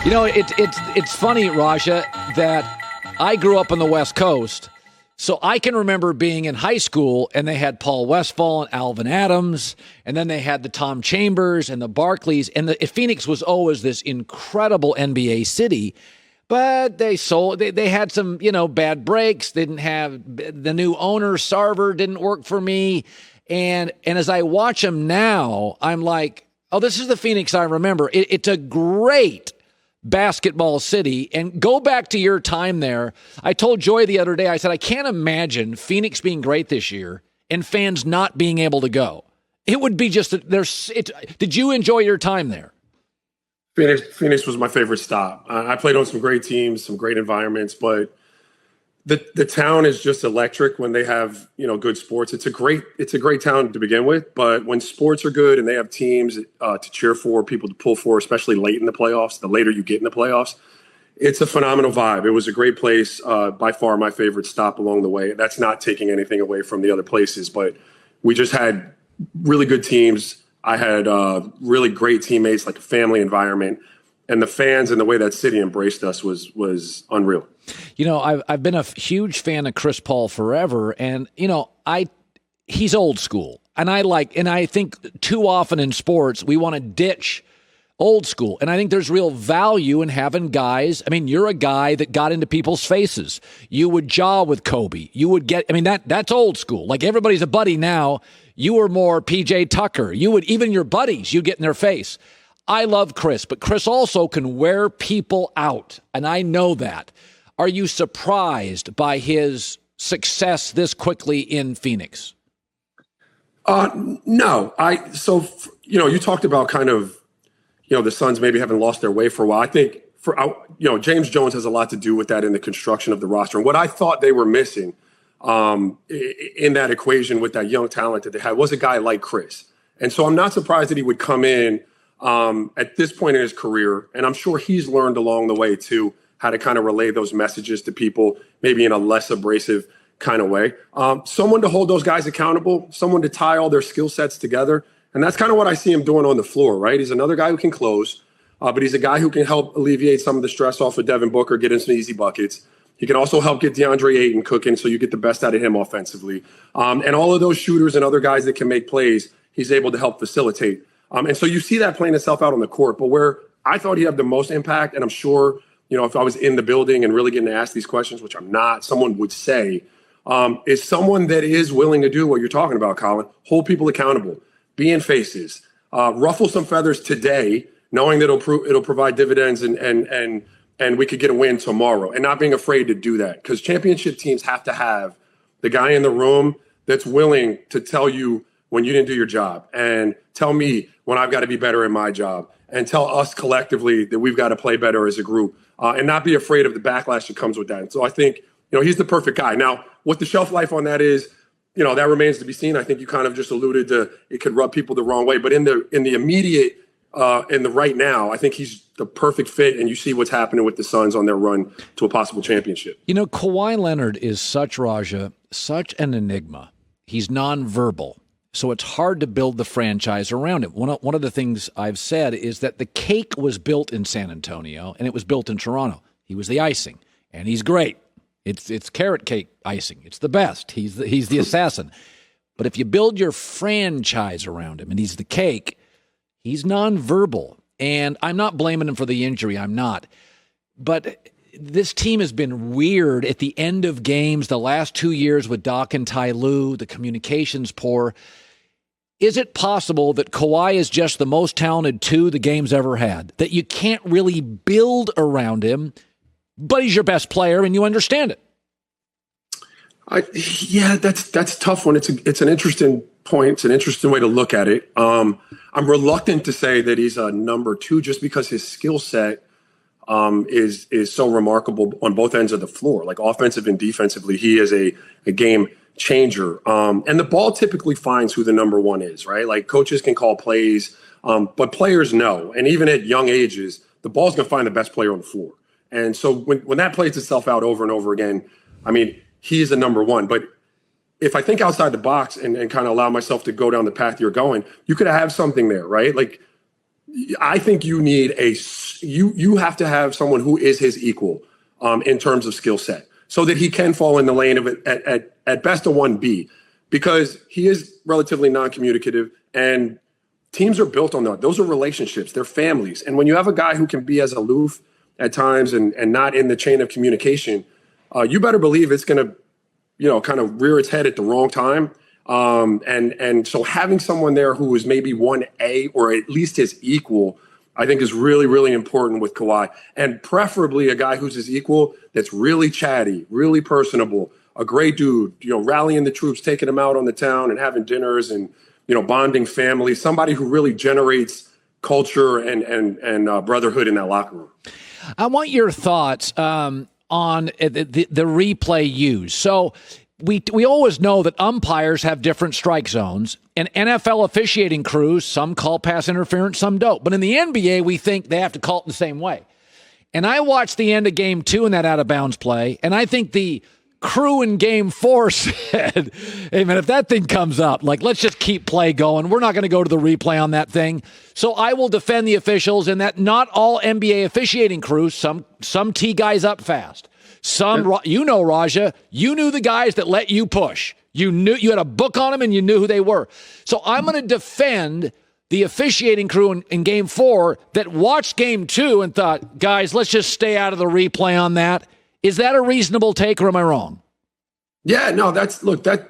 It's funny, Raja, that I grew up on the West Coast, so I can remember being in high school and they had Paul Westphal and Alvin Adams, and then they had the Tom Chambers and the Barkleys, and Phoenix was always this incredible NBA city. But they had some, bad breaks. Didn't have the new owner, Sarver, didn't work for me. And as I watch them now, I'm like, oh, this is the Phoenix I remember. It's a great basketball city. And go back to your time there. I told Joy the other day, I said, I can't imagine Phoenix being great this year and fans not being able to go. It would be just, did you enjoy your time there? Phoenix was my favorite stop. I played on some great teams, some great environments, but the town is just electric when they have, good sports. It's a great town to begin with, but when sports are good and they have teams to cheer for, people to pull for, especially late in the playoffs, the later you get in the playoffs, it's a phenomenal vibe. It was a great place, by far my favorite stop along the way. That's not taking anything away from the other places, but we just had really good teams. I had really great teammates, like a family environment, and the fans and the way that city embraced us was unreal. I've been a huge fan of Chris Paul forever, and he's old school, and I think too often in sports we want to ditch old school, and I think there's real value in having guys. I mean, you're a guy that got into people's faces. You would jaw with Kobe. You would that's old school. Like everybody's a buddy now. You were more PJ Tucker. Even your buddies, you get in their face. I love Chris, but Chris also can wear people out, and I know that. Are you surprised by his success this quickly in Phoenix? No. You talked about kind of, the Suns maybe haven't lost their way for a while. I think James Jones has a lot to do with that in the construction of the roster. And what I thought they were missing in that equation with that young talent that they had was a guy like Chris. And so I'm not surprised that he would come in at this point in his career. And I'm sure he's learned along the way too, how to kind of relay those messages to people, maybe in a less abrasive kind of way. Someone to hold those guys accountable, someone to tie all their skill sets together. And that's kind of what I see him doing on the floor, right? He's another guy who can close, but he's a guy who can help alleviate some of the stress off of Devin Booker, get in some easy buckets. He can also help get DeAndre Ayton cooking so you get the best out of him offensively. And all of those shooters and other guys that can make plays, he's able to help facilitate. And so you see that playing itself out on the court. But where I thought he'd have the most impact, and I'm sure, if I was in the building and really getting to ask these questions, which I'm not, someone would say, is someone that is willing to do what you're talking about, Colin, hold people accountable, be in faces, ruffle some feathers today, knowing that it'll provide dividends and we could get a win tomorrow, and not being afraid to do that. Because championship teams have to have the guy in the room that's willing to tell you when you didn't do your job, and tell me when I've got to be better in my job, and tell us collectively that we've got to play better as a group, and not be afraid of the backlash that comes with that. And so I think, he's the perfect guy. Now, what the shelf life on that is, that remains to be seen. I think you kind of just alluded to it could rub people the wrong way, but in the immediate, in the right now, I think he's the perfect fit, and you see what's happening with the Suns on their run to a possible championship. Kawhi Leonard is such an enigma. He's nonverbal, so it's hard to build the franchise around him. One of the things I've said is that the cake was built in San Antonio, and it was built in Toronto. He was the icing, and he's great. It's carrot cake icing. It's the best. He's the assassin. But if you build your franchise around him, and he's the cake, he's nonverbal. And I'm not blaming him for the injury. I'm not. But this team has been weird at the end of games the last 2 years with Doc and Ty Lue. The communication's poor. Is it possible that Kawhi is just the most talented two the game's ever had? That you can't really build around him, but he's your best player and you understand it? That's a tough one. It's an interesting point. It's an interesting way to look at it. I'm reluctant to say that he's a number two just because his skill set is so remarkable on both ends of the floor, like offensive and defensively. He is a game changer. And the ball typically finds who the number one is, right? Like coaches can call plays, but players know. And even at young ages, the ball's going to find the best player on the floor. And so when that plays itself out over and over again, I mean, he is a number one. But if I think outside the box and kind of allow myself to go down the path you're going, you could have something there, right? Like, I think you need a you have to have someone who is his equal in terms of skill set, so that he can fall in the lane of it at best a 1B, because he is relatively non-communicative, and teams are built on that. Those are relationships. They're families. And when you have a guy who can be as aloof at times and not in the chain of communication, you better believe it's going to, kind of rear its head at the wrong time. And so having someone there who is maybe 1A or at least his equal, I think is really, really important with Kawhi. And preferably a guy who's his equal that's really chatty, really personable, a great dude, rallying the troops, taking them out on the town and having dinners and, bonding family, somebody who really generates culture and brotherhood in that locker room. I want your thoughts on the replay use. So we always know that umpires have different strike zones, and NFL officiating crews, some call pass interference, some don't. But in the NBA, we think they have to call it the same way. And I watched the end of Game 2 in that out-of-bounds play, and I think the crew in Game 4 said, hey, man, if that thing comes up, let's just keep play going. We're not going to go to the replay on that thing. So I will defend the officials in that not all NBA officiating crews, some tee guys up fast. Raja, you knew the guys that let you push. You knew you had a book on them and you knew who they were. So I'm going to defend the officiating crew in Game 4 that watched Game 2 and thought, guys, let's just stay out of the replay on that. Is that a reasonable take, or am I wrong? Yeah, no, the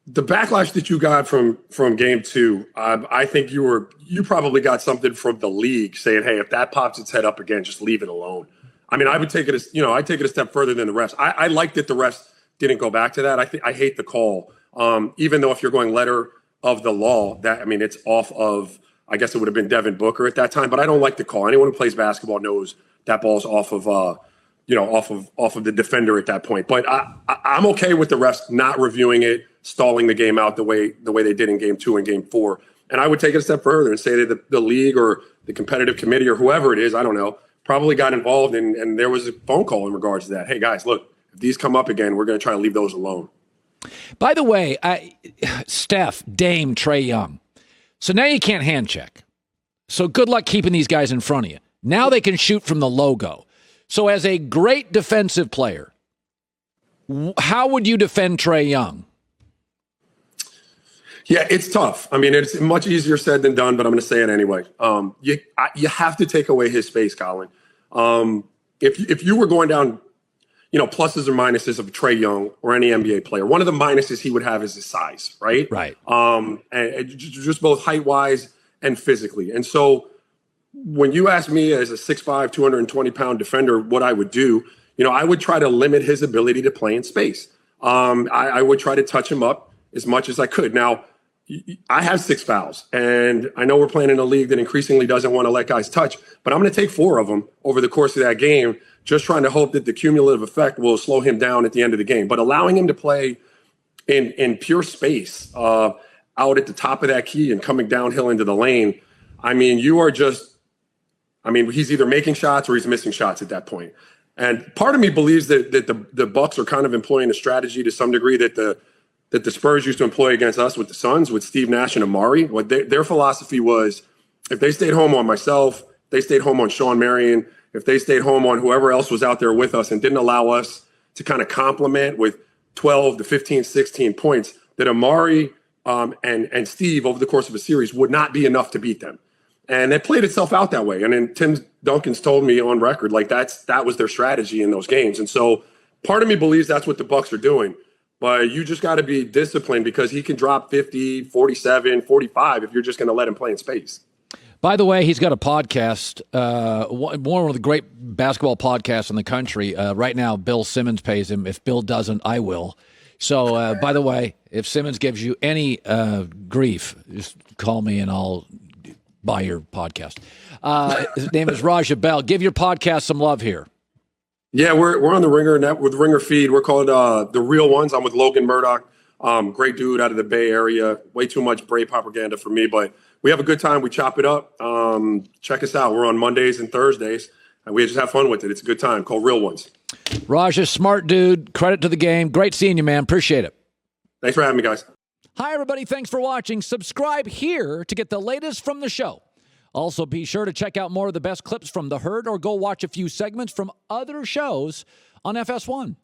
backlash that you got from Game 2, I think you probably got something from the league saying, hey, if that pops its head up again, just leave it alone. I mean, I would take it as, I take it a step further than the refs. I like that the refs didn't go back to that. I hate the call. Even though if you're going letter of the law, it's off of, I guess it would have been Devin Booker at that time, but I don't like the call. Anyone who plays basketball knows that ball's off of the defender at that point. But I'm okay with the refs not reviewing it, stalling the game out the way they did in Game 2 and Game 4. And I would take it a step further and say that the league or the competitive committee or whoever it is, I don't know, probably got involved and there was a phone call in regards to that. Hey, guys, look, if these come up again, we're going to try to leave those alone. By the way, Steph, Dame, Trae Young. So now you can't hand check. So good luck keeping these guys in front of you. Now they can shoot from the logo. So as a great defensive player, how would you defend Trae Young? Yeah, it's tough. I mean, it's much easier said than done, but I'm going to say it anyway. You have to take away his space, Colin. If you were going down, pluses or minuses of Trae Young or any NBA player, one of the minuses he would have is his size, right? Right. And just both height-wise and physically. And so when you ask me as a 6'5", 220-pound defender what I would do, I would try to limit his ability to play in space. I would try to touch him up as much as I could. Now, I have 6 fouls, and I know we're playing in a league that increasingly doesn't want to let guys touch, but I'm going to take 4 of them over the course of that game, just trying to hope that the cumulative effect will slow him down at the end of the game. But allowing him to play in pure space out at the top of that key and coming downhill into the lane, he's either making shots or he's missing shots at that point. And part of me believes that the Bucks are kind of employing a strategy to some degree that the Spurs used to employ against us with the Suns, with Steve Nash and Amari. What their philosophy was, if they stayed home on myself, they stayed home on Sean Marion, if they stayed home on whoever else was out there with us and didn't allow us to kind of complement with 12 to 15, 16 points, that Amari and Steve over the course of a series would not be enough to beat them. And it played itself out that way. And then Tim Duncan's told me on record, that was their strategy in those games. And so part of me believes that's what the Bucks are doing. But you just got to be disciplined because he can drop 50, 47, 45 if you're just going to let him play in space. By the way, he's got a podcast, one of the great basketball podcasts in the country. Right now, Bill Simmons pays him. If Bill doesn't, I will. So, by the way, if Simmons gives you any grief, just call me and I'll buy your podcast. His name is Raja Bell. Give your podcast some love here. Yeah, we're on the Ringer net with Ringer feed. We're called The Real Ones. I'm with Logan Murdoch. Great dude out of the Bay Area. Way too much Bray propaganda for me, but we have a good time. We chop it up. Check us out. We're on Mondays and Thursdays, and we just have fun with it. It's a good time. Called Real Ones. Raja, smart dude. Credit to the game. Great seeing you, man. Appreciate it. Thanks for having me, guys. Hi, everybody. Thanks for watching. Subscribe here to get the latest from the show. Also, be sure to check out more of the best clips from The Herd or go watch a few segments from other shows on FS1.